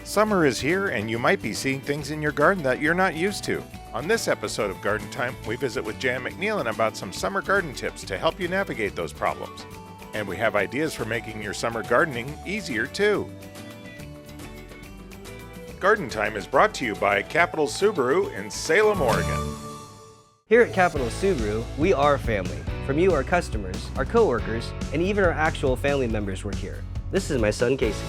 Summer is here, and you might be seeing things in your garden that you're not used to. On this episode of Garden Time, we visit with Jan McNeilan about some summer garden tips to help you navigate those problems. And we have ideas for making your summer gardening easier too. Garden Time is brought to you by Capital Subaru in Salem, Oregon. Here at Capital Subaru, we are family. From you, our customers, our coworkers, and even our actual family members work here. This is my son, Casey.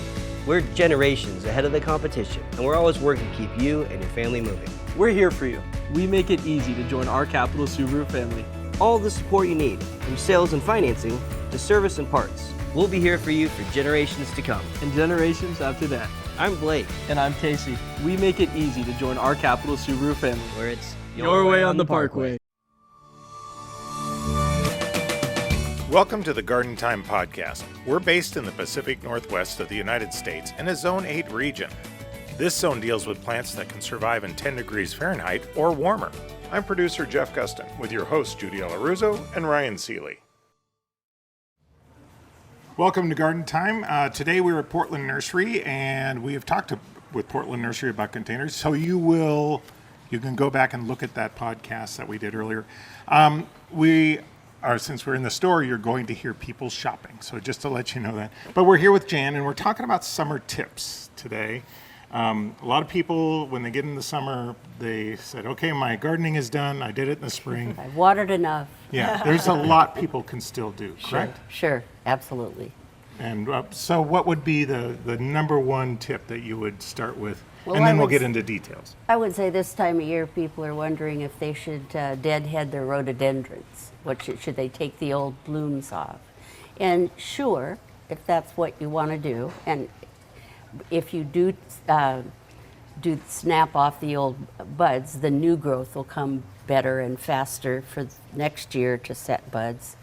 We're generations ahead of the competition, and we're always working to keep you and your family moving. We're here for you. We make it easy to join our Capital Subaru family. All the support you need, from sales and financing to service and parts. We'll be here for you for generations to come. And generations after that. I'm Blake. And I'm Casey. We make it easy to join our Capital Subaru family. Where it's your way on the Parkway. Welcome to the Garden Time Podcast. We're based in the Pacific Northwest of the United States in a Zone 8 region. This zone deals with plants that can survive in 10 degrees Fahrenheit or warmer. I'm producer Jeff Gustin with your hosts Judy Alaruzzo and Ryan Seeley. Welcome to Garden Time. Today we're at Portland Nursery, and we have talked with Portland Nursery about containers, so you can go back and look at that podcast that we did earlier. Since we're in the store, you're going to hear people shopping. So just to let you know that. But we're here with Jan, and we're talking about summer tips today. A lot of people, when they get in the summer, they said, okay, my gardening is done. I did it in the spring. I've watered enough. Yeah, there's a lot people can still do, correct? Sure, absolutely. And so what would be the number one tip that you would start with? Well, and then we'll get into details. I would say this time of year, people are wondering if they should deadhead their rhododendrons. Should they take the old blooms off? And sure, if that's what you want to do, and if you do snap off the old buds, the new growth will come better and faster for next year to set buds.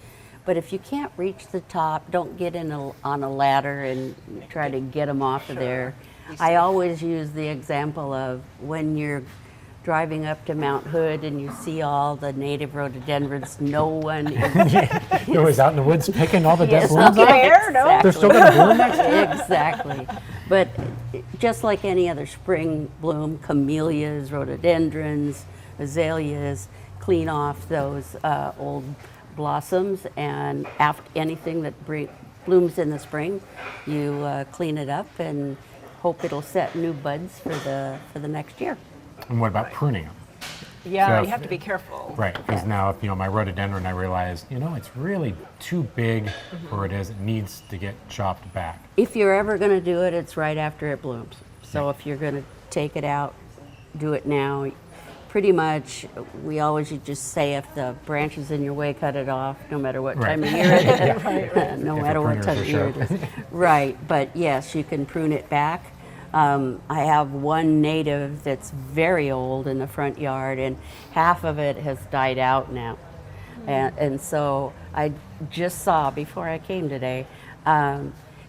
But if you can't reach the top, don't get on a ladder and try to get them off of there. I always use the example of when you're driving up to Mount Hood and you see all the native rhododendrons, no one is... You're always out in the woods picking all the dead Yes, blooms okay, off? exactly. They're still going to bloom next year? Exactly. But just like any other spring bloom, camellias, rhododendrons, azaleas, clean off those old blossoms, and after anything that blooms in the spring, you clean it up and hope it'll set new buds for the next year. And what about pruning them? Yeah, So you have to be careful. Right, because now if my rhododendron, I realize, it's really too big for it is. It needs to get chopped back. If you're ever going to do it, it's right after it blooms. So if you're going to take it out, do it now. Pretty much, we always just say if the branch is in your way, cut it off, no matter what time of year it is. Right. No If matter the what pruners time are of year it sharp. is. Right, but yes, you can prune it back. I have one native that's very old in the front yard, and half of it has died out now. And so I just saw, before I came today,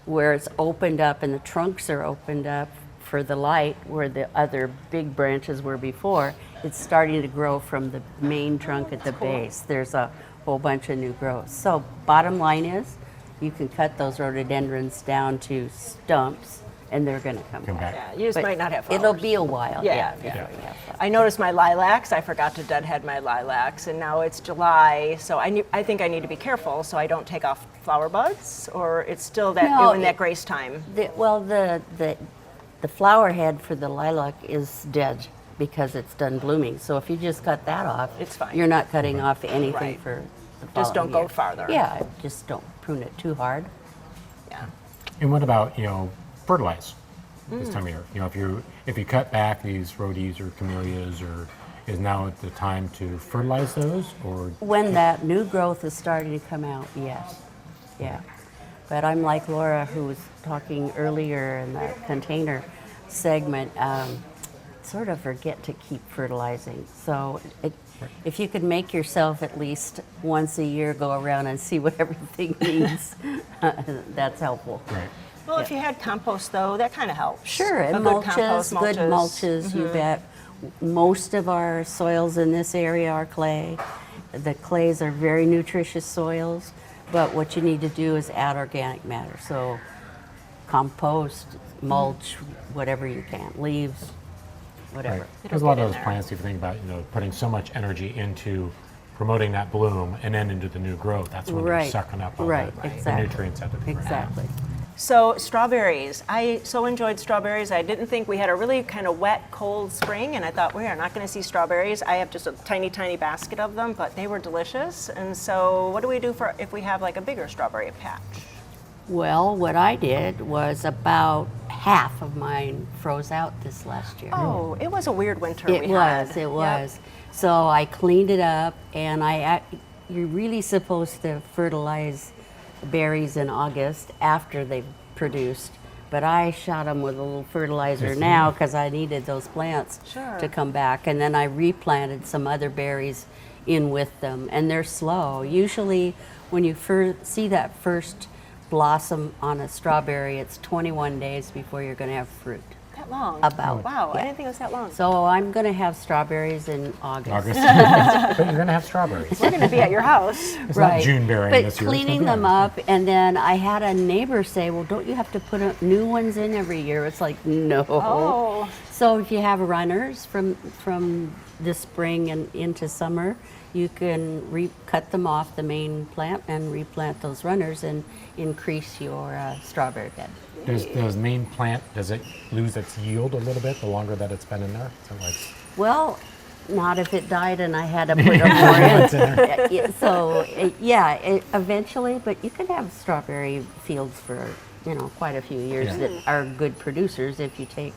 where it's opened up and the trunks are opened up for the light, where the other big branches were before. It's starting to grow from the main trunk at the base. There's a whole bunch of new growth. So bottom line is, you can cut those rhododendrons down to stumps, and they're going to come back. Yeah, you just might not have flowers. It'll be a while. Yeah. before you have flowers. I noticed my lilacs. I forgot to deadhead my lilacs, and now it's July, so I think I need to be careful so I don't take off flower buds, or it's still in that grace time. The flower head for the lilac is dead because it's done blooming. So if you just cut that off, It's fine. You're not cutting off anything Right. for the Just don't following go year. farther. Yeah, just don't prune it too hard. Yeah. And what about, fertilize this time of year? If you cut back these rhodies or camellias, or is now the time to fertilize those, or? When that new growth is starting to come out, yes. Yeah. But I'm like Laura, who was talking earlier in the container segment, sort of forget to keep fertilizing. So if you could make yourself at least once a year go around and see what everything needs, that's helpful. Right. Well, if you had compost, though, that kind of helps. Sure, A and good compost, good mulches, you bet. Most of our soils in this area are clay. The clays are very nutritious soils, but what you need to do is add organic matter. So compost, mulch, whatever you can, leaves, whatever. Right. Because a lot of those plants, if you think about, putting so much energy into promoting that bloom and then into the new growth, that's when they're Right. sucking up all Right, the exactly. nutrients out of the ground. Exactly. So strawberries, I so enjoyed strawberries. I didn't think we had a really kind of wet, cold spring, and I thought we are not going to see strawberries. I have just a tiny, tiny basket of them, but they were delicious. And so, what do we do for if we have like a bigger strawberry patch? Well, what I did was about half of mine froze out this last year. Oh, it was a weird winter. It was. Yep. So I cleaned it up, and you're really supposed to fertilize berries in August after they've produced. But I shot them with a little fertilizer now because I needed those plants Sure. to come back. And then I replanted some other berries in with them, and they're slow. Usually, when you see that first blossom on a strawberry, it's 21 days before you're going to have fruit. That long? About. Wow, Yeah. I didn't think it was that long. So I'm going to have strawberries in August. But you're going to have strawberries. We're going to be at your house. It's not June berry But this year. cleaning them up, and then I had a neighbor say, well, don't you have to put new ones in every year? It's like, no. Oh. So if you have runners from the spring and into summer, you can cut them off the main plant and replant those runners and increase your strawberry bed. Does main plant, does it lose its yield a little bit the longer that it's been in there? So like, Well, not if it died and I had to put more in. So, eventually, but you can have strawberry fields for, quite a few years that are good producers if you take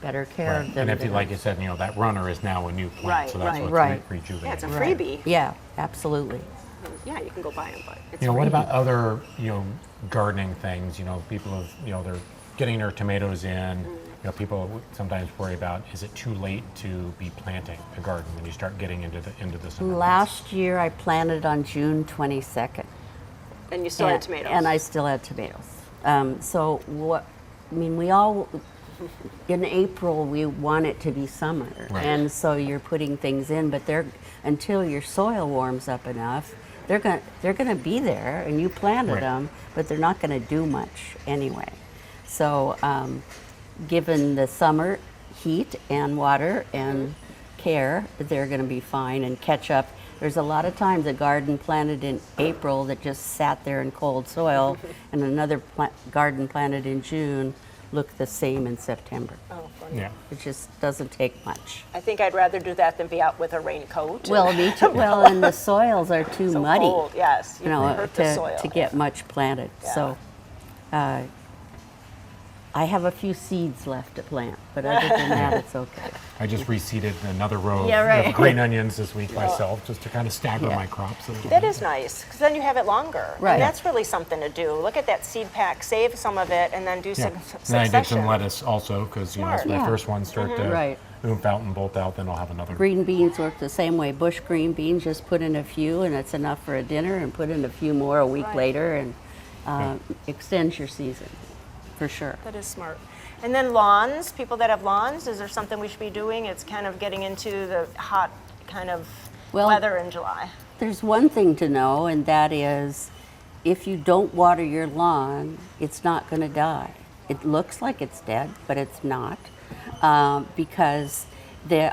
better care of them. and if you, like you said, that runner is now a new plant, Right, so that's right. what's Right. rejuvenating. Yeah, it's a Right. freebie. Yeah, absolutely. Yeah, you can go buy them, but it's What freebie. about other, gardening things? People have, they're getting their tomatoes in. People sometimes worry about, is it too late to be planting a garden when you start getting into the summer months? Last year I planted on June 22nd. And you still had tomatoes. And I still had tomatoes. We all, in April, we want it to be summer. Right. And so you're putting things in, but until your soil warms up enough, they're going to be there, and you planted Right. them, but they're not going to do much anyway. So given the summer heat and water and care, they're going to be fine and catch up. There's a lot of times a garden planted in April that just sat there in cold soil, and another garden planted in June looked the same in September. Oh, funny. Yeah. It just doesn't take much. I think I'd rather do that than be out with a raincoat. Well, me too. Well, and the soils are too so muddy, cold. Yes, you hurt the soil. to get much planted. Yeah. So, I have a few seeds left to plant, but other than that, it's okay. I just reseeded another row Yeah, right. of green onions this week myself, just to kind of stagger Yeah. my crops a little That bit. is nice, because then you have it longer. Right. And that's really something to do. Look at that seed pack, save some of it, and then do Yeah. some And I succession. did some lettuce also, because as Smart. my Yeah. first ones start to Right. oomph out and bolt out, then I'll have another. Green beans work the same way. Bush green beans, just put in a few, and it's enough for a dinner, and put in a few more a week Right. later, and extends your season, for sure. That is smart. And then lawns, people that have lawns, is there something we should be doing? It's kind of getting into the hot kind of Well- weather in July. There's one thing to know, and that is if you don't water your lawn, it's not going to die. It looks like it's dead, but it's not, because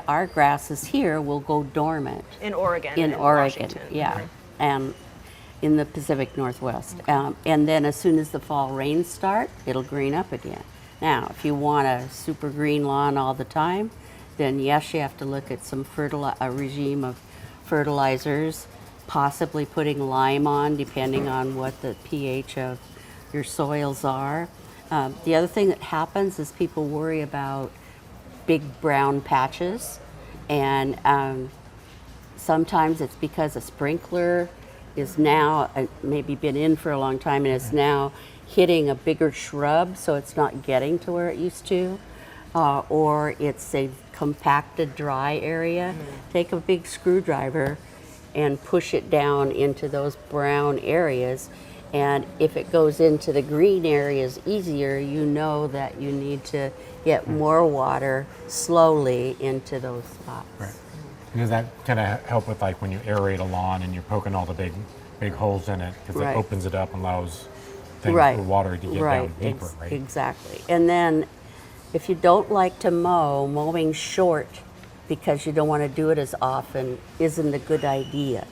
our grasses here will go dormant. In Oregon. In and Oregon, Washington. yeah, and in the Pacific Northwest. And then as soon as the fall rains start, it'll green up again. Now, if you want a super green lawn all the time, then yes, you have to look at some a regime of fertilizers, possibly putting lime on, depending on what the pH of your soils are. The other thing that happens is people worry about big brown patches, and sometimes it's because a sprinkler is now maybe been in for a long time and is now hitting a bigger shrub, so it's not getting to where it used to, or it's a compacted dry area. Take a big screwdriver and push it down into those brown areas, and if it goes into the green areas easier, you know that you need to get more water slowly into those spots. Right. And does that kind of help with like when you aerate a lawn and you're poking all the big holes in it, because Right. it opens it up and allows things Right. for water to get Right. down deeper, right? Exactly. And then if you don't like to mow, mowing short because you don't want to do it as often isn't a good idea.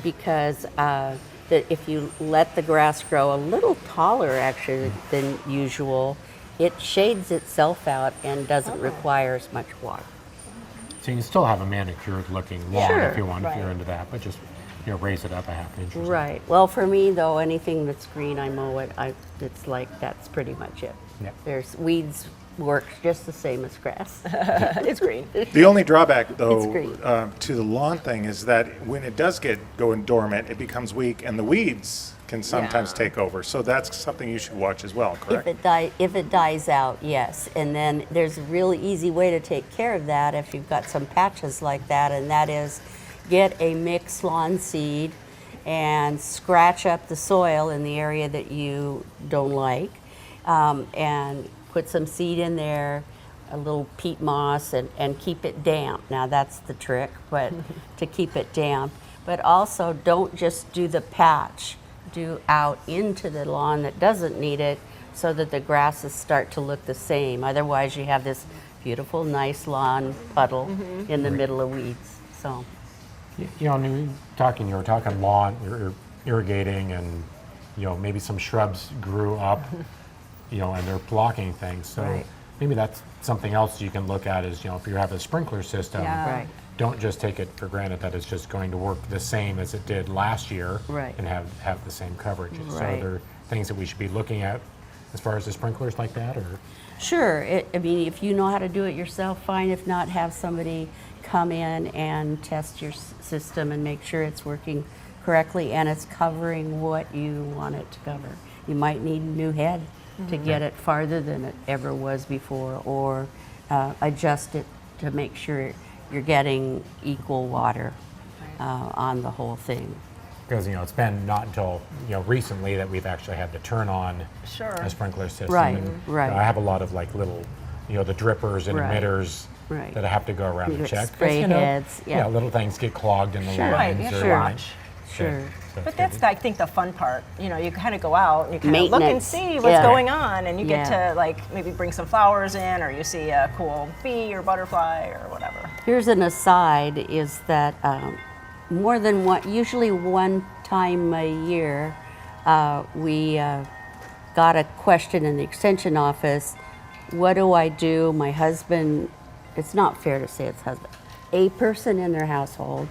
Because that if you let the grass grow a little taller actually than usual, it shades itself out and doesn't require as much water. So you can still have a manicured looking lawn Sure. if you want, if you're Right. into that, but just raise it up a half inch. Or something. Right. Well, for me though, anything that's green, I mow it. It's like that's pretty much it. Yeah. There's weeds works just the same as grass. It's green. The only drawback, though, great. to the lawn thing is that when it does get going dormant, it becomes weak, and the weeds can sometimes Yeah. take over. So that's something you should watch as well, correct? If it dies out, yes. And then there's a really easy way to take care of that if you've got some patches like that, and that is get a mixed lawn seed and scratch up the soil in the area that you don't like, and put some seed in there, a little peat moss, and keep it damp. Now that's the trick, but to keep it damp. But also don't just do the patch, do out into the lawn that doesn't need it so that the grasses start to look the same. Otherwise you have this beautiful, nice lawn puddle in the middle of weeds. So, When you were talking lawn, you're irrigating, and maybe some shrubs grew up, and they're blocking things. So Right. maybe that's something else you can look at is, if you have a sprinkler system, Yeah. right. don't just take it for granted that it's just going to work the same as it did last year Right. and have the same coverage. So Right. are there things that we should be looking at as far as the sprinklers like that, or? Sure. I mean, if you know how to do it yourself, fine. If not, have somebody come in and test your system and make sure it's working correctly and it's covering what you want it to cover. You might need a new head to get it farther than it ever was before, or adjust it to make sure you're getting equal water on the whole thing. Because it's been not until recently that we've actually had to turn on Sure. a sprinkler system. Right, And, right. I have a lot of like little, the drippers and Right, emitters right. that I have to go around Your and check. 'Cause, spray heads, yeah. little things get clogged in the Sure. Right, lines. you have or to like- watch. Sure. So But it's that's, good. I think, the fun part. You kind of go out and you kind of look and Maintenance, see what's yeah. going on, and you get Yeah. to like maybe bring some flowers in, or you see a cool bee or butterfly or whatever. Here's an aside, is that more than one, usually one time a year, we got a question in the extension office, what do I do? My husband, it's not fair to say it's husband, a person in their household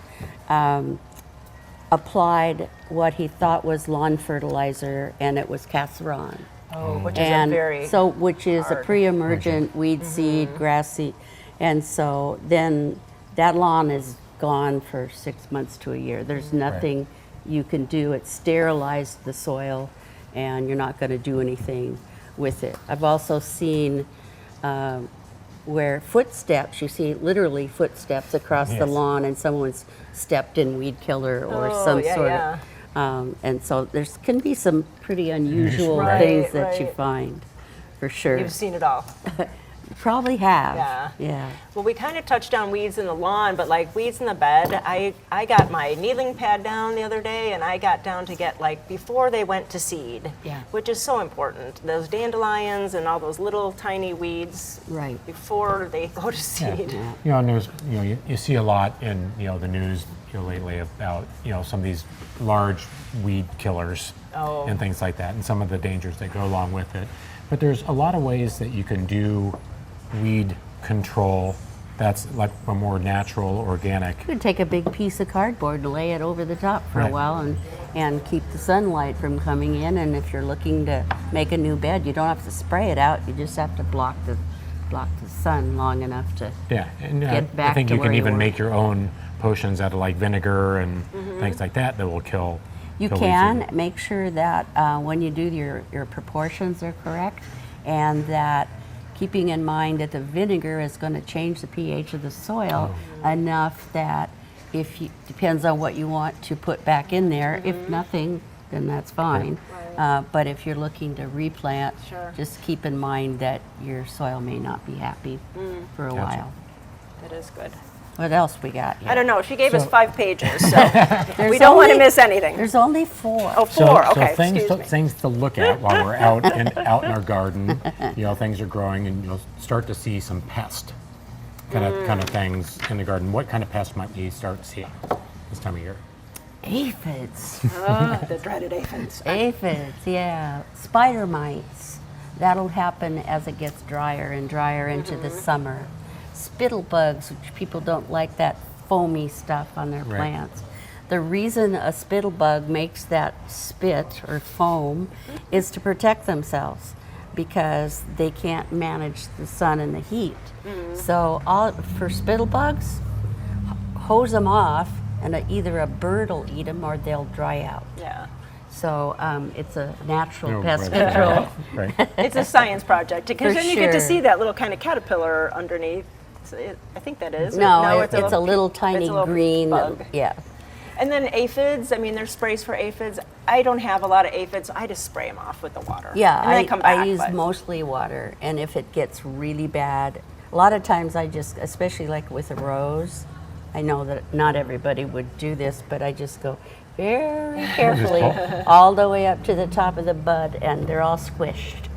applied what he thought was lawn fertilizer, and it was casseron. Oh, which is And a very so, which is a hard. pre-emergent weed seed, grass seed, and so then that lawn is gone for 6 months to a year. There's nothing you can do. It's sterilized the soil, and you're not going to do anything with it. I've also seen where footsteps, you see literally footsteps across the Yes. lawn, and someone's stepped in weed killer or Oh, some yeah, sort yeah. of. And so there's can be some pretty unusual Right, things that you right. find, for sure. You've seen it all. You probably have. Yeah. Yeah. Well, we kind of touched on weeds in the lawn, but like weeds in the bed, I got my needling pad down the other day, and I got down to get like before they went to seed, Yeah. which is so important. Those dandelions and all those little tiny weeds Right. before they go to seed. And there's, you see a lot in, the news, lately about, some of these large weed killers Oh. and things like that, and some of the dangers that go along with it. But there's a lot of ways that you can do weed control that's like a more natural, organic. You could take a big piece of cardboard and lay it over the top for a Right. while and keep the sunlight from coming in. And if you're looking to make a new bed, you don't have to spray it out. You just have to block the sun long enough to. Yeah, and Get I back think to you can where you even were. make your own potions out of like vinegar and things like that will kill. You kill can weeds. make sure that when you do your proportions are correct, and that keeping in mind that the vinegar is going to change the pH of the soil enough that depends on what you want to put back in there. If nothing, then that's fine. But if you're looking to replant, Sure. just keep in mind that your soil may not be happy for a Gotcha. while. That is good. What else we got here? I don't know. She gave us So- 5 pages, so There's we don't want to only- miss anything. There's only 4. Oh, So, 4. so Okay, things excuse to, me. things to look at while we're out in our garden. Things are growing, and you'll start to see some pest kind of things in the garden. What kind of pest might we start seeing this time of year? Aphids. The dreaded aphids. Aphids, yeah. Spider mites. That'll happen as it gets drier and drier into the summer. Spittle bugs, which people don't like that foamy stuff on their Right. plants. The reason a spittle bug makes that spit or foam is to protect themselves because they can't manage the sun and the heat. So for spittle bugs, hose them off and either a bird will eat them or they'll dry out. Yeah. So it's a natural No, pest right. control. Right. It's a science project because For then you get to sure. see that little kind of caterpillar underneath. So I think that is. No, it's a little tiny it's a little green. bug. Yeah. And then aphids. I mean, there's sprays for aphids. I don't have a lot of aphids. I just spray them off with the water. Yeah, and then they come back. I use but- mostly water, and if it gets really bad, a lot of times I just, especially like with a rose, I know that not everybody would do this, but I just go very carefully all the way up to the top of the bud, and they're all squished.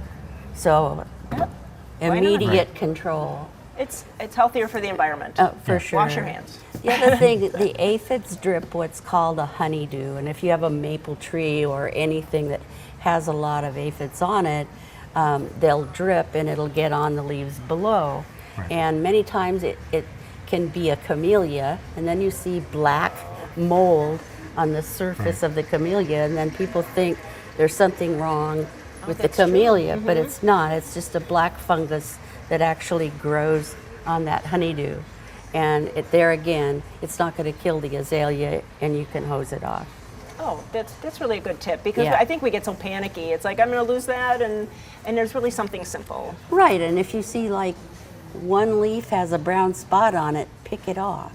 So not? immediate control. It's healthier for the environment. Oh, for sure. Wash your hands. The other thing, the aphids drip what's called a honeydew, and if you have a maple tree or anything that has a lot of aphids on it, they'll drip and it'll get on the leaves below. Right. And many times it can be a camellia, and then you see black mold on the surface of the camellia, and then people think there's something wrong with the that's true. camellia, but it's not. It's just a black fungus that actually grows on that honeydew. And there again, it's not going to kill the azalea, and you can hose it off. Oh, that's really a good tip because Yeah. I think we get so panicky. It's like I'm going to lose that, and there's really something simple. Right, and if you see like one leaf has a brown spot on it, pick it off.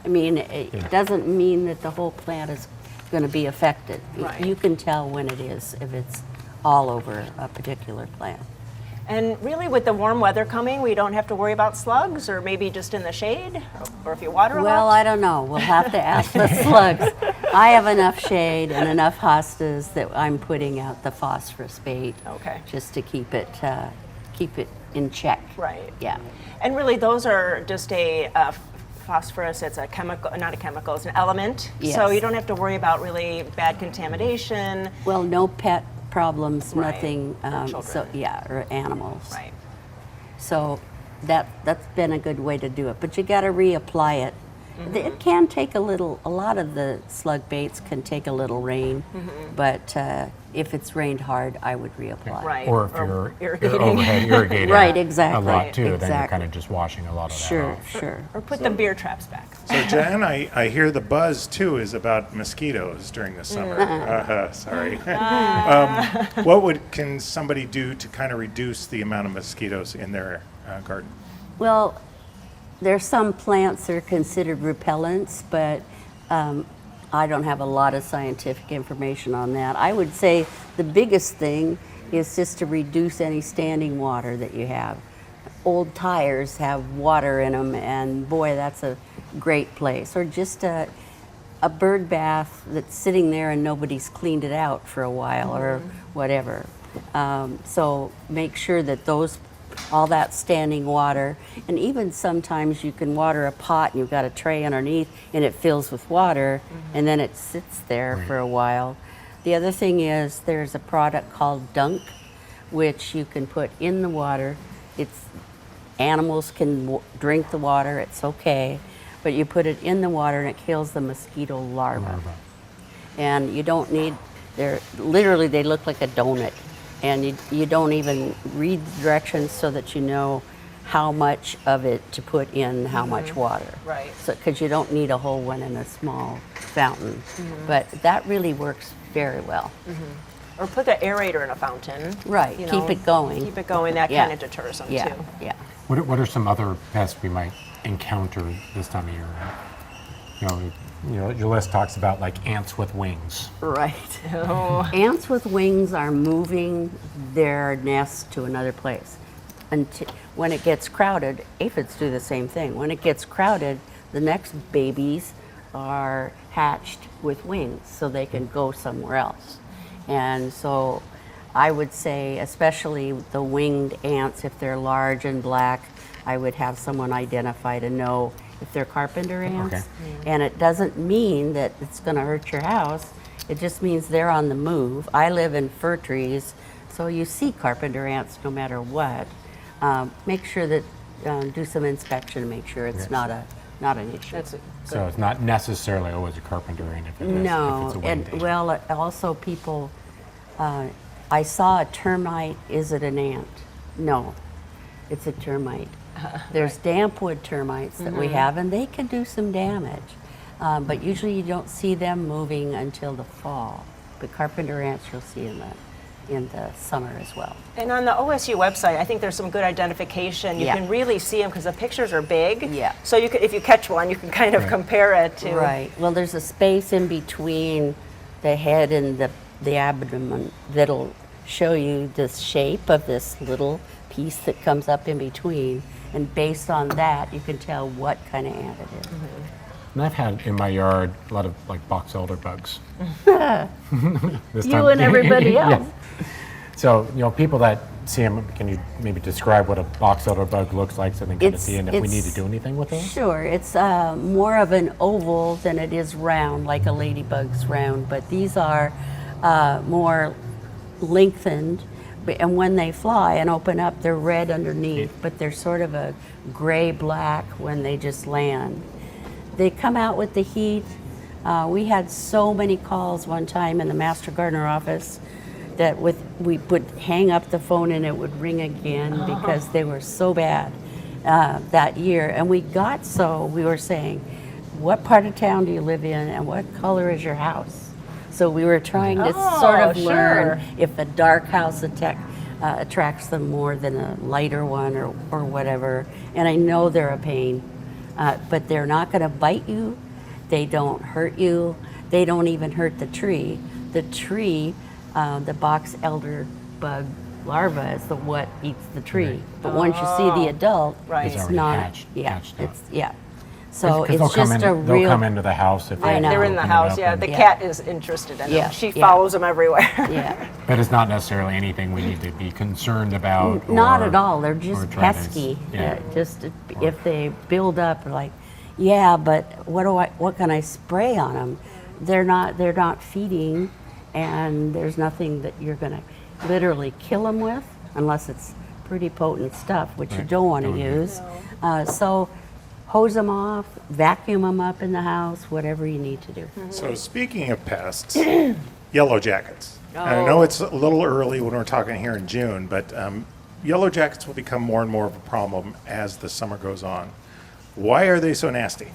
I mean, it doesn't mean that the whole plant is going to be affected. Right. You can tell when it is, if it's all over a particular plant. And really, with the warm weather coming, we don't have to worry about slugs, or maybe just in the shade, or if you water a Well, lot. I don't know. We'll have to ask the slugs. I have enough shade and enough hostas that I'm putting out the phosphorus bait Okay. just to keep it in check. Right. Yeah. And really, those are just a phosphorus. It's a chemical, not a chemical. It's an element. So Yes. you don't have to worry about really bad contamination. Well, no pet problems, Right. nothing. For children. So yeah, or animals. Right. So that's been a good way to do it. But you got to reapply it. Mm-hmm. It can take a lot of the slug baits can take a little rain, but if it's rained hard, I would reapply. Right. Or if you're irrigating. overhead irrigating Right, exactly. a lot too, then you're Exactly. kind of just washing a lot of that Sure, off. sure. Or put the beer traps back. So, Jan, I hear the buzz too is about mosquitoes during the summer. Sorry. Can somebody do to kind of reduce the amount of mosquitoes in their garden? Well, there's some plants that are considered repellents, but I don't have a lot of scientific information on that. I would say the biggest thing is just to reduce any standing water that you have. Old tires have water in them, and boy, that's a great place. Or just a bird bath that's sitting there and nobody's cleaned it out for a while or whatever. So make sure that all that standing water, and even sometimes you can water a pot and you've got a tray underneath and it fills with water and then it sits there for a while. The other thing is there's a product called Dunk, which you can put in the water. Animals can drink the water, it's okay, but you put it in the water and it kills the mosquito larvae. And you don't need, literally they look like a donut. And you don't even read the directions so that you know how much of it to put in, how much water. Right. So, because you don't need a whole one in a small fountain. But that really works very well. Or put the aerator in a fountain. Right, you keep know, it going. Keep it going. That Yeah. kind of deters them Yeah, too. yeah. What are some other pests we might encounter this time of year? Your list talks about like ants with wings. Right. Ants with wings are moving their nest to another place. When it gets crowded, aphids do the same thing. When it gets crowded, the next babies are hatched with wings so they can go somewhere else. And so I would say, especially the winged ants, if they're large and black, I would have someone identify to know if they're carpenter ants. Okay. And it doesn't mean that it's going to hurt your house. It just means they're on the move. I live in fir trees, so you see carpenter ants no matter what. Make sure that, do some inspection to make sure it's not an issue. So it's not necessarily always a carpenter ant if, if No, it's a winged and ant. well, also people, I saw a termite. Is it an ant? No, it's a termite. There's dampwood termites that we have, and they can do some damage. But usually you don't see them moving until the fall. But carpenter ants you'll see in the summer as well. And on the OSU website, I think there's some good identification. You Yeah. can really see them because the pictures are big. Yeah. So you could, if you catch one, you can kind of compare it to. Right. Well, there's a space in between the head and the abdomen that'll show you the shape of this little piece that comes up in between. And based on that, you can tell what kind of ant it is. And I've had in my yard a lot of like box elder bugs. This You time- and everybody else. Yeah. So, people that see them, can you maybe describe what a box elder bug looks like so they can kind of see and if we need to do anything with it? Sure. It's more of an oval than it is round, like a ladybug's round. But these are more lengthened. And when they fly and open up, they're red underneath, but they're sort of a gray-black when they just land. They come out with the heat. We had so many calls one time in the master gardener office that we would hang up the phone and it would ring again because they were so bad that year. And we were saying, what part of town do you live in and what color is your house? So we were trying to sort of learn if a dark house attracts them more than a lighter one or whatever. And I know they're a pain, but they're not going to bite you. They don't hurt you. They don't even hurt the tree. The tree, the box elder bug larva is what eats the tree. Right. But once you see the adult, Right. It's it's already not. hatched up. So Because it's just a they'll real. come into the house if I know. They're in the open it house, up yeah. and- The Yeah. cat is interested in Yeah, them. She yeah. follows them everywhere. Yeah. But it's not necessarily anything we need to be concerned about. Not or- at all. They're or just try to- pesky. yeah. Just if they build up, like, yeah, but what can I spray on them? They're not feeding, and there's nothing that you're going to literally kill them with, unless it's pretty potent stuff, which you Right. don't want to Don't use. So hose them off, vacuum them up in the house, whatever you need to do. So speaking of pests, yellow jackets. And I know it's a little early when we're talking here in June, but yellow jackets will become more and more of a problem as the summer goes on. Why are they so nasty?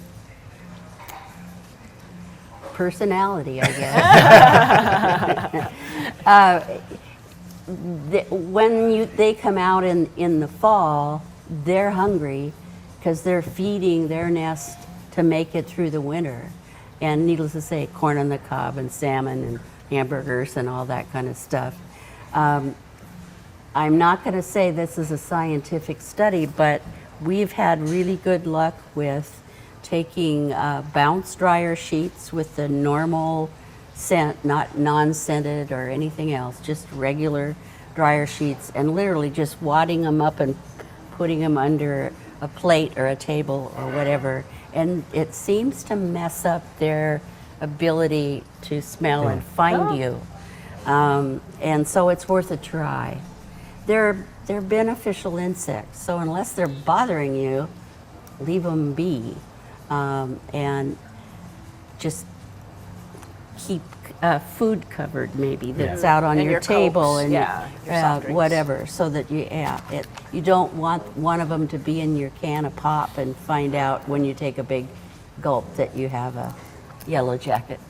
Personality, I guess. When they come out in the fall, they're hungry because they're feeding their nest to make it through the winter. And needless to say, corn on the cob and salmon and hamburgers and all that kind of stuff. I'm not going to say this is a scientific study, but we've had really good luck with taking bounce dryer sheets with the normal scent, not non-scented or anything else, just regular dryer sheets, and literally just wadding them up and putting them under a plate or a table or whatever. And it seems to mess up their ability to smell and find you. And so it's worth a try. They're beneficial insects, so unless they're bothering you, leave them be. And just keep food covered, maybe that's out on And your your table Cokes, and yeah, your soft drinks. whatever, so that you don't want one of them to be in your can of pop and find out when you take a big gulp that you have a yellow jacket.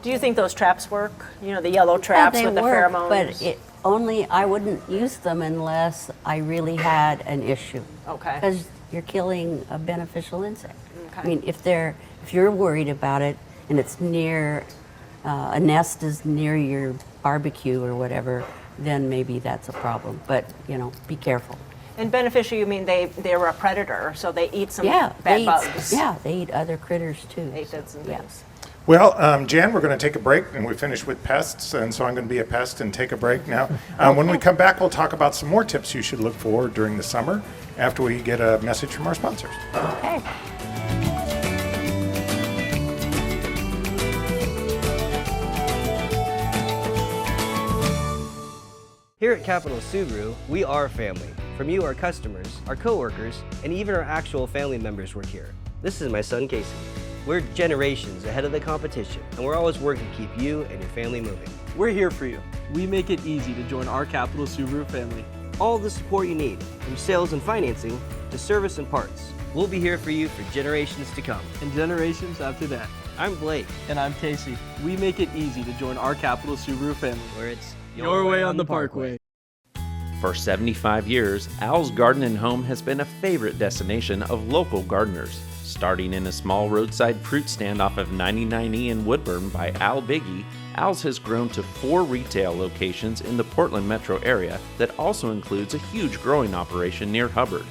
Do you think those traps work? You know, the yellow traps They with the work, pheromones? but I wouldn't use them unless I really had an issue. Okay. Because you're killing a beneficial insect. Okay. I mean, if you're worried about it and it's near, a nest is near your barbecue or whatever, then maybe that's a problem. But, be careful. And beneficial, you mean they're a predator, so they eat some Yeah, bad bugs. they eat other critters too. Aphids and yeah. things. Well, Jan, we're going to take a break, and we finished with pests, and so I'm going to be a pest and take a break now. When we come back, we'll talk about some more tips you should look for during the summer after we get a message from our sponsors. Okay. Here at Capital Subaru, we are family. From you, our customers, our coworkers, and even our actual family members work here. This is my son, Casey. We're generations ahead of the competition, and we're always working to keep you and your family moving. We're here for you. We make it easy to join our Capital Subaru family. All the support you need, from sales and financing to service and parts. We'll be here for you for generations to come. And generations after that. I'm Blake, And I'm Casey. We make it easy to join our Capital Subaru family. where it's Your way on the Parkway. For 75 years, Al's Garden and Home has been a favorite destination of local gardeners. Starting in a small roadside fruit stand off of 99E in Woodburn by Al Biggie, Al's has grown to 4 retail locations in the Portland metro area that also includes a huge growing operation near Hubbard.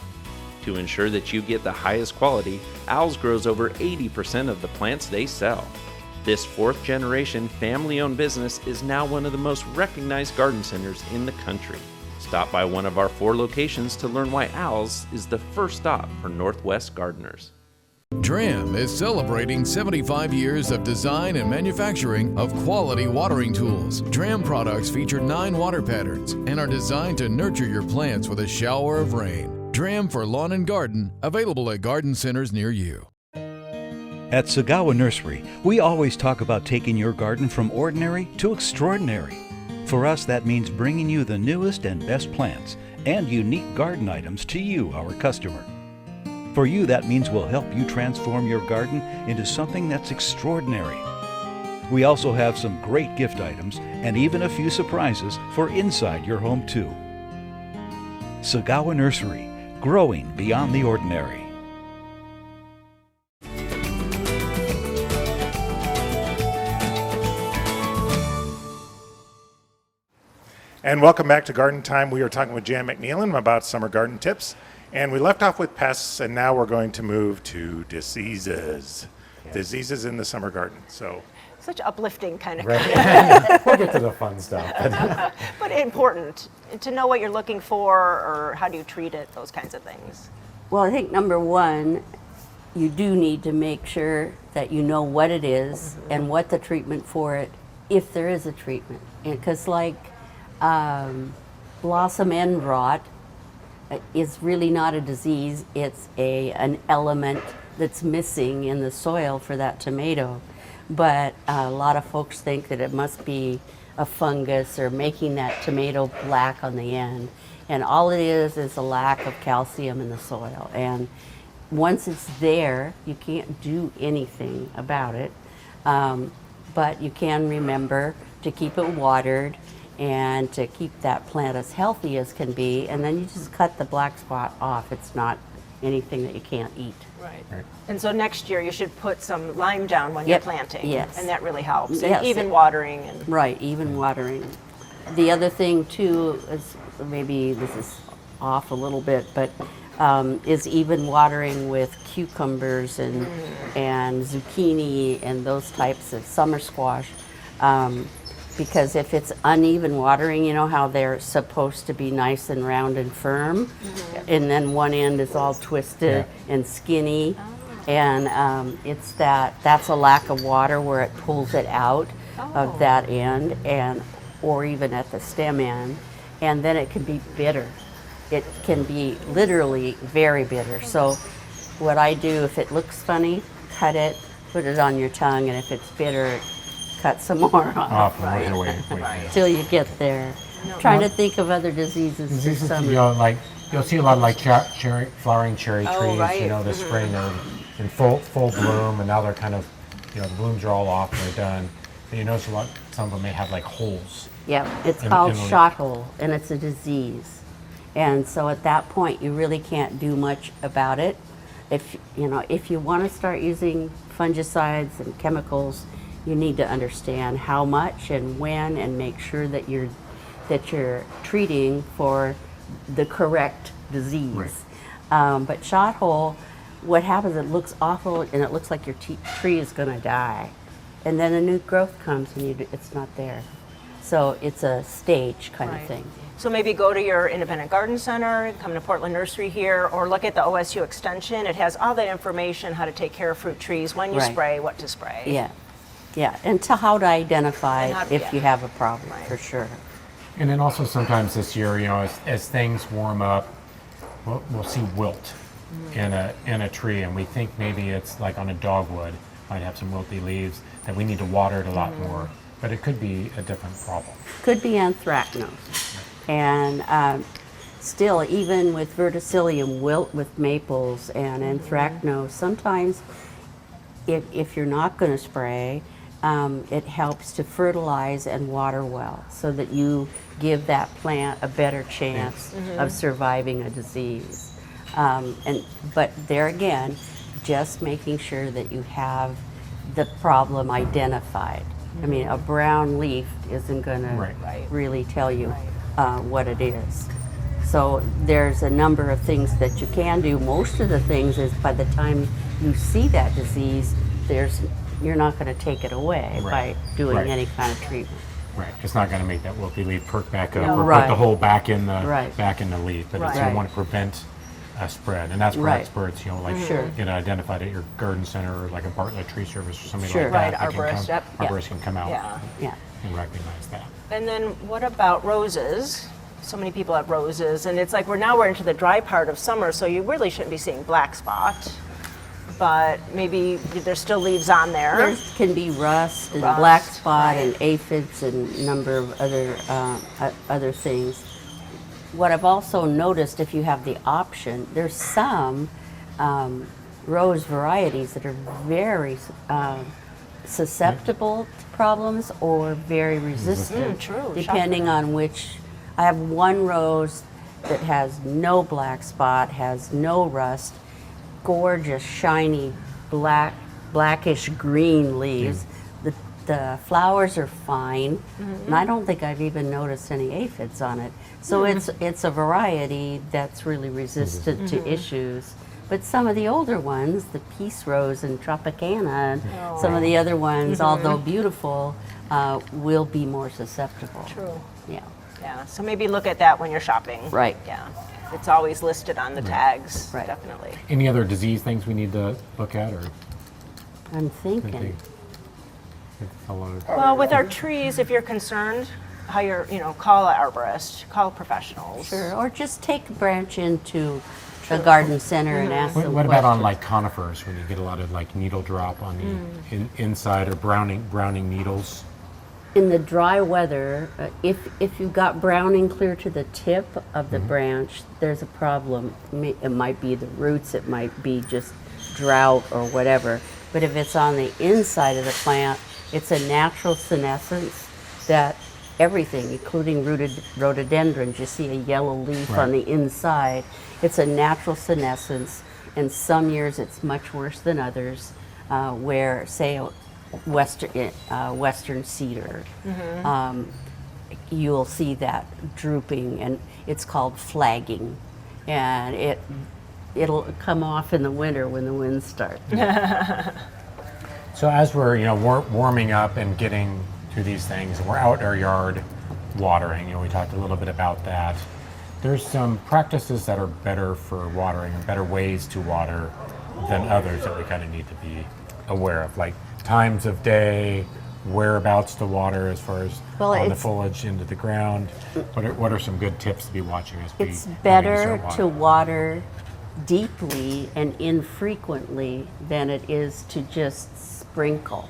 To ensure that you get the highest quality, Al's grows over 80% of the plants they sell. This 4th generation family-owned business is now one of the most recognized garden centers in the country. Stop by one of our 4 locations to learn why Al's is the first stop for Northwest gardeners. Dram is celebrating 75 years of design and manufacturing of quality watering tools. Dram products feature 9 water patterns and are designed to nurture your plants with a shower of rain. Dram for lawn and garden, available at garden centers near you. At Sagawa Nursery, we always talk about taking your garden from ordinary to extraordinary. For us, that means bringing you the newest and best plants and unique garden items to you, our customer. For you, that means we'll help you transform your garden into something that's extraordinary. We also have some great gift items and even a few surprises for inside your home, too. Sagawa Nursery, growing beyond the ordinary. And welcome back to Garden Time. We are talking with Jan McNeilan about summer garden tips. And we left off with pests, and now we're going to move to diseases. Diseases in the summer garden. So, Such uplifting kind of We'll get to the fun stuff. but important to know what you're looking for or how do you treat it, those kinds of things. Well, I think number one, you do need to make sure that you know what it is and what the treatment for it, if there is a treatment. Because like blossom end rot is really not a disease, it's an element that's missing in the soil for that tomato. But a lot of folks think that it must be a fungus or making that tomato black on the end. And all it is a lack of calcium in the soil. And once it's there, you can't do anything about it. But you can remember to keep it watered and to keep that plant as healthy as can be, and then you just cut the black spot off. It's not anything that you can't eat. Right. And so next year you should put some lime down when you're planting. Yes. And that really helps. Yes. And even watering. And Right, even watering. The other thing too is, maybe this is off a little bit, but is even watering with cucumbers and zucchini and those types of summer squash. Because if it's uneven watering, you know how they're supposed to be nice and round and firm, and then one end is all twisted and skinny, and that's a lack of water where it pulls it out of that end, or even at the stem end, and then it can be bitter. It can be literally very bitter. So what I do, if it looks funny, cut it, put it on your tongue, and if it's bitter, cut some more off. Till you get there. Trying to think of other diseases this summer. You know, like you'll see a lot of like flowering cherry trees. right. You know, this spring they're in full bloom, and now they're kind of, you know, the blooms are all off and they're done. And you notice some of them may have like holes. Yeah, it's in called the- shot hole, and it's a disease. And so at that point, you really can't do much about it. If you want to start using fungicides and chemicals, you need to understand how much and when, and make sure that you're treating for the correct disease. But shot hole, what happens, it looks awful and it looks like your tree is going to die. And then a new growth comes and it's not there. So it's a stage kind of thing. So maybe go to your independent garden center, come to Portland Nursery here, or look at the OSU extension. It has all the information how to take care of fruit trees, when you spray, what to spray. Yeah, and to how to identify if you have a problem, for sure. And then also sometimes this year, as things warm up, we'll see wilt in a tree, and we think maybe it's like on a dogwood, might have some wilty leaves, that we need to water it a lot more. But it could be a different problem. Could be anthracnose. And still, even with verticillium wilt with maples and anthracnose, sometimes if you're not going to spray, it helps to fertilize and water well so that you give that plant a better chance of surviving a disease. But there again, just making sure that you have the problem identified. I mean, a brown leaf isn't going to really tell you what it is. So there's a number of things that you can do. Most of the things is by the time you see that disease, you're not going to take it away by doing any kind of treatment. Right. It's not going to make that wilty leaf perk back up or put the hole back in the leaf. But it's, you want to prevent a spread, and that's where experts, get identified at your garden center or like a Bartlett Tree Service or something like that. Arborists can come out and recognize that. And then what about roses? So many people have roses, and it's like we're into the dry part of summer, so you really shouldn't be seeing black spot. But maybe there's still leaves on there. There can be rust and black spot and aphids and a number of other things. What I've also noticed, if you have the option, there's some rose varieties that are very susceptible to problems or very resistant, depending on which. I have one rose that has no black spot, has no rust, gorgeous, shiny, blackish green leaves. The flowers are fine, and I don't think I've even noticed any aphids on it. So it's a variety that's really resistant to issues. But some of the older ones, the peace rose and Tropicana, and some of the other ones, although beautiful, will be more susceptible. True. Yeah. So maybe look at that when you're shopping. Right. Yeah. It's always listed on the tags. Right. Definitely. Any other disease things we need to look at, or? I'm thinking. Well, with our trees, if you're concerned, call an arborist, call professionals. Sure, or just take a branch into a garden center and ask them What about on like conifers, when you get a lot of like needle drop on the inside, or browning needles? In the dry weather, if you've got browning clear to the tip of the branch, there's a problem. It might be the roots, it might be just drought or whatever. But if it's on the inside of the plant, it's a natural senescence that everything, including rhododendrons, you see a yellow leaf on the inside. It's a natural senescence, and some years it's much worse than others, where, say, western cedar, you'll see that drooping, and it's called flagging, and it'll come off in the winter when the winds start. So as we're warming up and getting through these things, and we're out in our yard watering, we talked a little bit about that. There's some practices that are better for watering and better ways to water than others that we kind of need to be aware of, like times of day, whereabouts to water as far as on the foliage into the ground. What are some good tips to be watching as we? It's better to water deeply and infrequently than it is to just sprinkle.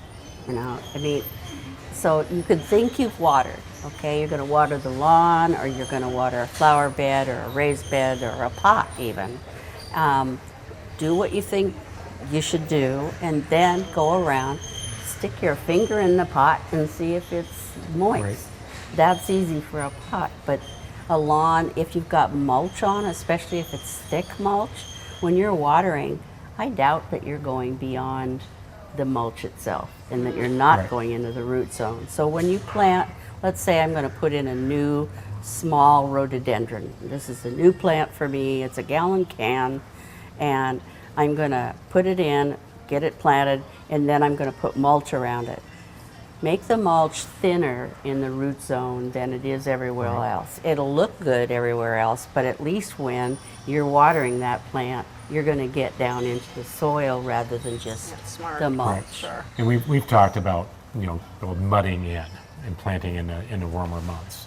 So you could think you've watered. Okay, you're going to water the lawn, or you're going to water a flower bed, or a raised bed, or a pot even. Do what you think you should do, and then go around, stick your finger in the pot and see if it's moist. Right. That's easy for a pot, but a lawn, if you've got mulch on, especially if it's thick mulch, when you're watering, I doubt that you're going beyond the mulch itself and that you're not going into the root zone. So when you plant, let's say I'm going to put in a new small rhododendron. This is a new plant for me. It's a gallon can, and I'm gonna put it in, get it planted, and then I'm gonna put mulch around it. Make the mulch thinner in the root zone than it is everywhere else. It'll look good everywhere else, but at least when you're watering that plant, you're going to get down into the soil rather than just That's smart. the mulch. Right. Sure. And we've talked about, mudding in and planting in the warmer months.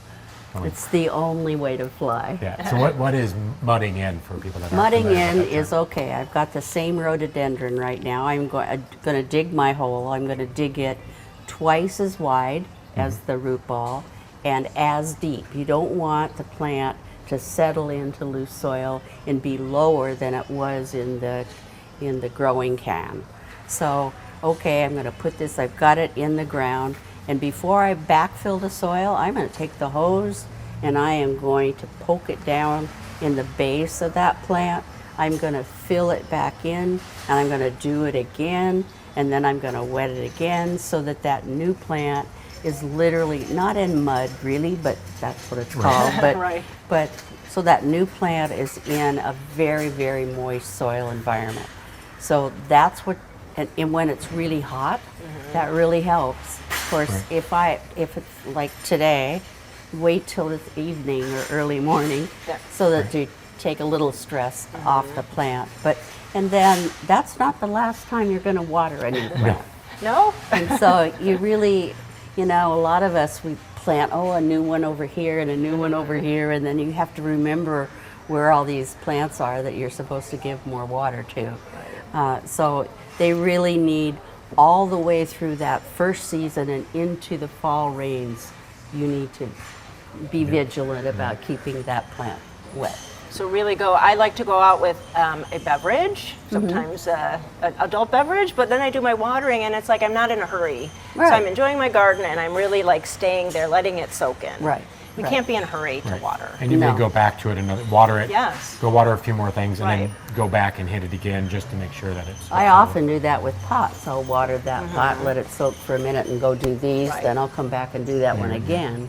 It's the only way to fly. Yeah. So what is mudding in for people that aren't Mudding familiar in with that is term? okay. I've got the same rhododendron right now. I'm going to dig my hole. I'm going to dig it twice as wide as the root ball and as deep. You don't want the plant to settle into loose soil and be lower than it was in the growing can. So, okay, I'm going to put this, I've got it in the ground, and before I backfill the soil, I'm going to take the hose and I am going to poke it down in the base of that plant. I'm going to fill it back in, and I'm going to do it again, and then I'm going to wet it again so that that new plant is literally not in mud really, but that's what it's called. But Right. but so that new plant is in a very, very moist soil environment. So that's what, and when it's really hot, that really helps. Of course, if it's like today, wait till it's evening or early morning so that you take a little stress off the plant. And then that's not the last time you're going to water any plant. No? And so you really, a lot of us, we plant, a new one over here and a new one over here, and then you have to remember where all these plants are that you're supposed to give more water to. So they really need all the way through that first season and into the fall rains, you need to be vigilant about keeping that plant wet. So really I like to go out with a beverage, sometimes an adult beverage, but then I do my watering and it's like I'm not in a hurry. Right. So I'm enjoying my garden and I'm really like staying there, letting it soak in. Right. We can't be in a hurry to water. And you No. may go back to it and water it. Yes. Go water a few more things and Right. then go back and hit it again just to make sure that it's. I often do that with pots. I'll water that pot, let it soak for a minute and go do these, Right. then I'll come back and do that one again.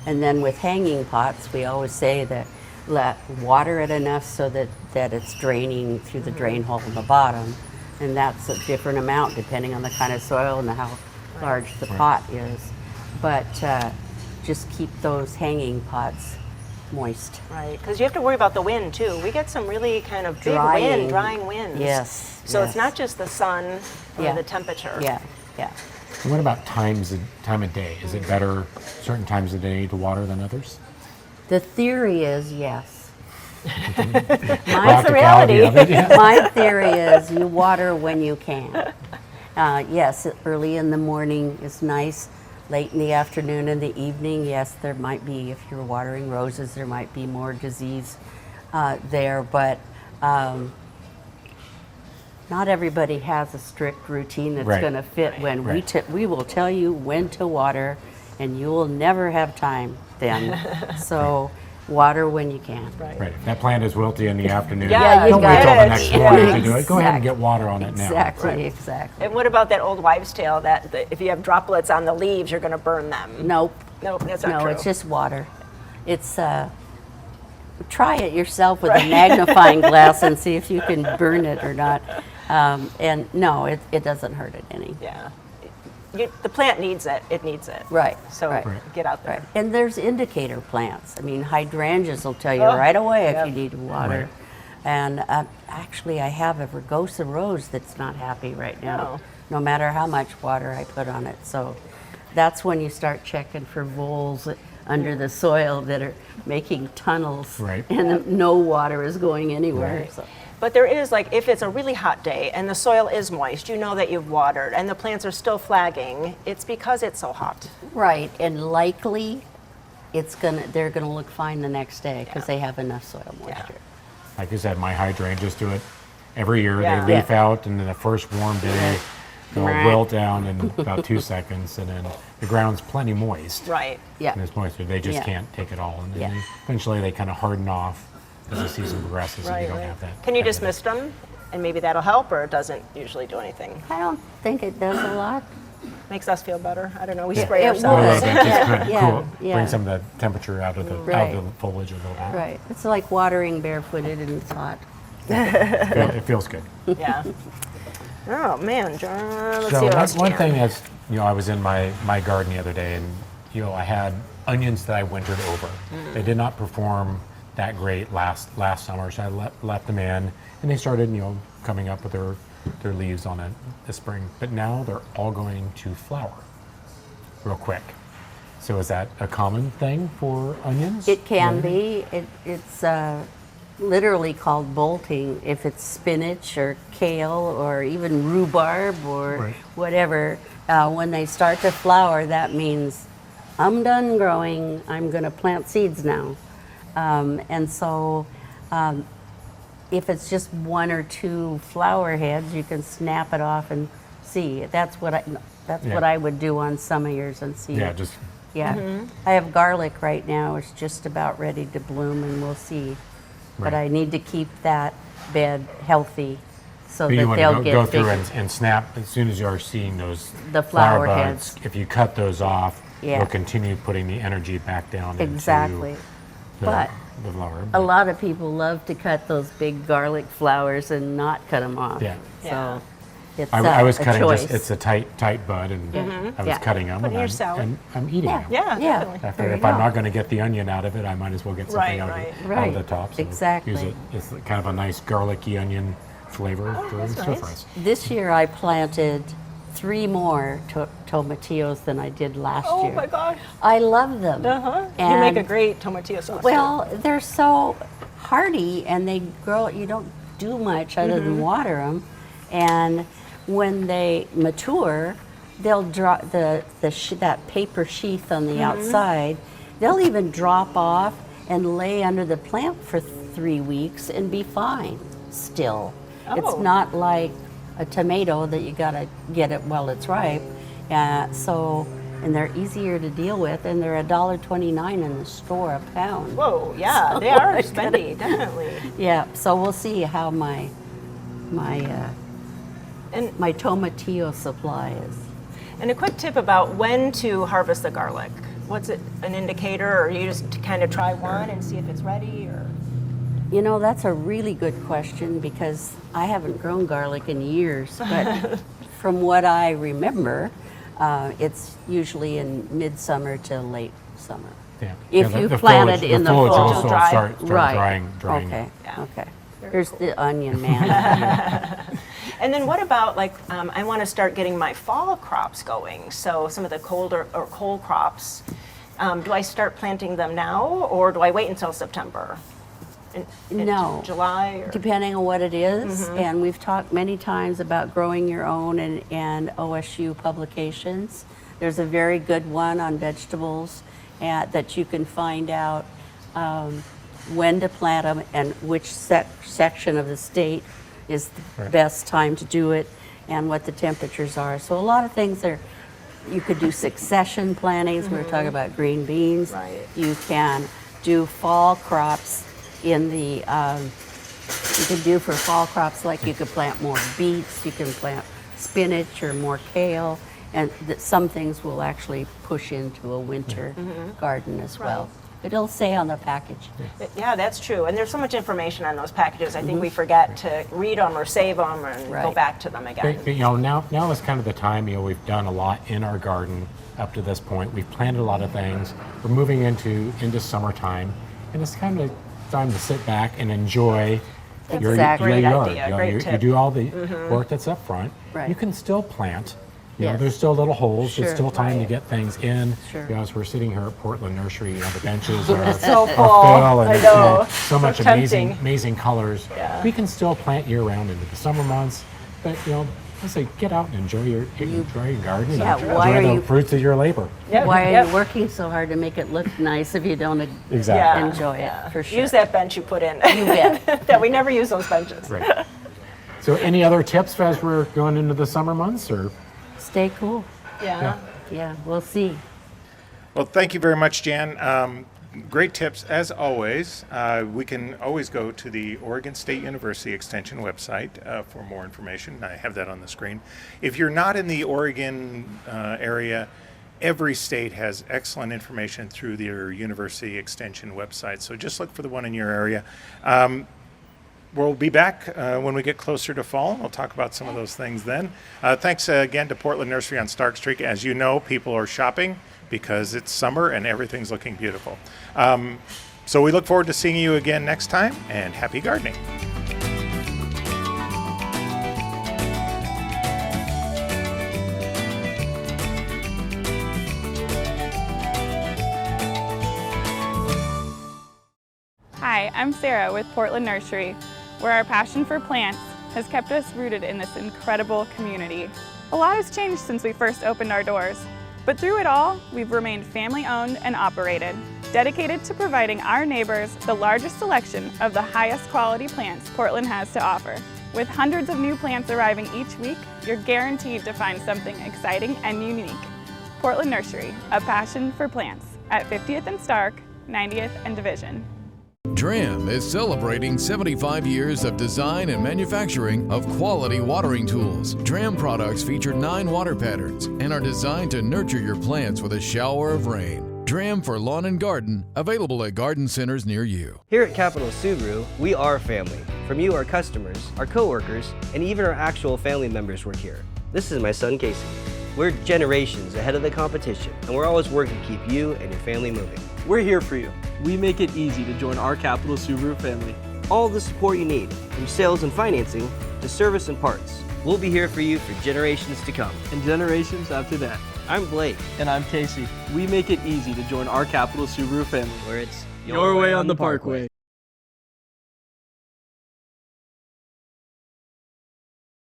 And then with hanging pots, we always say that water it enough so that it's draining through the drain hole in the bottom. And that's a different amount depending on the kind of soil and how large the pot is. But just keep those hanging pots moist. Right, because you have to worry about the wind too. We get some really kind of big drying winds. Yes. So yes. it's not just the sun or Yeah. the temperature. Yeah, yeah. And what about time of day? Is it better certain times of the day to water than others? The theory is yes. That's the reality. Practicality of it, yeah. My theory is you water when you can. Yes, early in the morning is nice. Late in the afternoon and the evening, yes, there might be, if you're watering roses, there might be more disease there, but not everybody has a strict routine that's Right. going to fit when Right. we will tell you when to water, and you will never have time then. So water when you can. Right. If that plant is wilty in the afternoon, Yeah, you don't got wait till the it. next Yeah. morning to do it. Go ahead and Exactly. get water on it now. Exactly, exactly. And what about that old wives' tale that if you have droplets on the leaves, you're going to burn them? Nope. Nope, that's not No, true. it's just water. It's try it yourself with a magnifying glass and see if you can burn it or not. And no, it doesn't hurt it any. Yeah. The plant needs it. It needs it. Right. So right. get out there. Right. And there's indicator plants. I mean, hydrangeas will tell you Oh, right away if yep. you need water. And actually, I have a rugosa rose that's not happy right now, Oh. no matter how much water I put on it. So that's when you start checking for voles under the soil that are making tunnels, Right. and no water is going anywhere. Right. So. But there is, like, if it's a really hot day and the soil is moist, you know that you've watered and the plants are still flagging, it's because it's so hot. Right, and likely they're gonna look fine the next day because they have enough soil moisture. Like I said, my hydrangeas do it every year. Yeah. They leaf out, and then the first warm day, they'll Right. wilt down in about 2 seconds, and then the ground's plenty moist. Right. Yeah. And it's moisture. They just Yeah. can't take it all, and then Yeah. eventually they kind of harden off as the season progresses, and you don't have that. Can you kind of- dismiss them and maybe that'll help, or it doesn't usually do anything? I don't think it does a lot. Makes us feel better. I don't know. We Yeah, spray it ourselves. A little would. bit, just kind of Yeah, cool, yeah. bring some of the temperature out of the Right. foliage a little bit. Right. It's like watering barefooted and it's hot. It feels good. Yeah. Oh man, John. Let's So see what else. one Jan. thing is, I was in my garden the other day, and I had onions that I wintered over. They did not perform that great last summer, so I left them in, and they started coming up with their leaves on it this spring. But now they're all going to flower real quick. So is that a common thing for onions? It can be. It's literally called bolting if it's spinach or kale or even rhubarb or Right. whatever. When they start to flower, that means I'm done growing. I'm going to plant seeds now. And so if it's just one or two flower heads, you can snap it off and see. That's what I would do on some of yours and see. Yeah, just Yeah, I have garlic right now. It's just about ready to bloom, and we'll see. But Right. I need to keep that bed healthy so But you that want they'll to get go big. through and snap as soon as you are seeing those The flower buds. heads. If you cut those off, Yeah. you'll continue putting the energy back down Exactly. into But the flower. a lot of people love to cut those big garlic flowers and not cut them off. Yeah. Yeah. So it's I was a cutting choice. it's a tight bud, and I was Yeah. cutting them, Put in and your salad. I'm eating them. Yeah, Yeah. definitely. After, There you if I'm go. not going to get the onion out of it, I might as well get something out Right. of the top. So Exactly. Use it. It's kind of a nice garlicky onion flavor for that's stir nice. fries. This year I planted 3 more tomatillos than I did last Oh year. my gosh. I love them. You make a great tomatillo sauce. Well, they're so hardy and they grow, you don't do much other than water them. And when they mature, they'll drop that paper sheath on the outside. They'll even drop off and lay under the plant for 3 weeks and be fine still. It's Oh. not like a tomato that you gotta get it while it's ripe. And they're easier to deal with, and they're $1.29 in the store a pound. Whoa, yeah, they are spendy, definitely. Yeah, so we'll see how my And- tomatillo supply is. And a quick tip about when to harvest the garlic. What's it, an indicator, or you just kind of try one and see if it's ready, or? That's a really good question because I haven't grown garlic in years, but from what I remember, it's usually in midsummer to late summer. Yeah. If Yeah, you the plant foliage- it in the foliage fall. also Dry. start Right. drying. Okay. Yeah. Okay. Here's the onion man. And then what about, like, I want to start getting my fall crops going, so some of the colder or cold crops. Do I start planting them now, or do I wait until September? In No. July? Or? Depending on what it is, and we've talked many times about growing your own and OSU publications. There's a very good one on vegetables that you can find out when to plant them and which section of the state is the best time to do it and what the temperatures are. So a lot of things you could do succession plantings. We were talking about green beans. Right. You can do fall crops in the, you could do for fall crops, like you could plant more beets, you can plant spinach or more kale, and some things will actually push into a winter garden as well. But it'll say on the package. Yeah, that's true. And there's so much information on those packages. I think we forget to read them or save them and go Right. back to them again. But, now is kind of the time. We've done a lot in our garden up to this point. We've planted a lot of things. We're moving into summertime, and it's kind of time to sit back and enjoy your Exactly. Great yard. idea, You know, great you tip. do all the work that's up front. Right. You can still plant. Yes. There's still little holes. Sure. There's still time to Right. get things in. Sure. As we're sitting here at Portland Nursery, the benches are So are full. full, and I it's, know. so much amazing, tempting. amazing colors. Yeah. We can still plant year round into the summer months, but I say get out and enjoy your garden. Yeah, and why enjoy are the you- fruits of your labor. Yep, Why are yep. you working so hard to make it look nice if you don't Exactly. Yeah. enjoy Yeah. it, for sure? Use that bench you put in. You bet. That we never use those benches. Right. So, any other tips as we're going into the summer months, or? Stay cool. Yeah. Yeah, we'll see. Well, thank you very much, Jan. Great tips as always. We can always go to the Oregon State University Extension website for more information. I have that on the screen. If you're not in the Oregon area, every state has excellent information through their University Extension website. So just look for the one in your area. We'll be back when we get closer to fall. We'll talk about some of those things then. Thanks again to Portland Nursery on Stark Street. As you know, people are shopping because it's summer and everything's looking beautiful. So we look forward to seeing you again next time, and happy gardening. Hi, I'm Sarah with Portland Nursery, where our passion for plants has kept us rooted in this incredible community. A lot has changed since we first opened our doors, but through it all, we've remained family-owned and operated, dedicated to providing our neighbors the largest selection of the highest quality plants Portland has to offer. With hundreds of new plants arriving each week, you're guaranteed to find something exciting and unique. Portland Nursery, a passion for plants, at 50th and Stark, 90th and Division. DRAM is celebrating 75 years of design and manufacturing of quality watering tools. DRAM products feature 9 water patterns and are designed to nurture your plants with a shower of rain. DRAM for lawn and garden, available at garden centers near you. Here at Capital Subaru, we are family. From you, our customers, our coworkers, and even our actual family members work here. This is my son, Casey. We're generations ahead of the competition, and we're always working to keep you and your family moving. We're here for you. We make it easy to join our Capital Subaru family. All the support you need, from sales and financing to service and parts. We'll be here for you for generations to come. And generations after that. I'm Blake. And I'm Casey. We make it easy to join our Capital Subaru family. Where it's your way on the Parkway.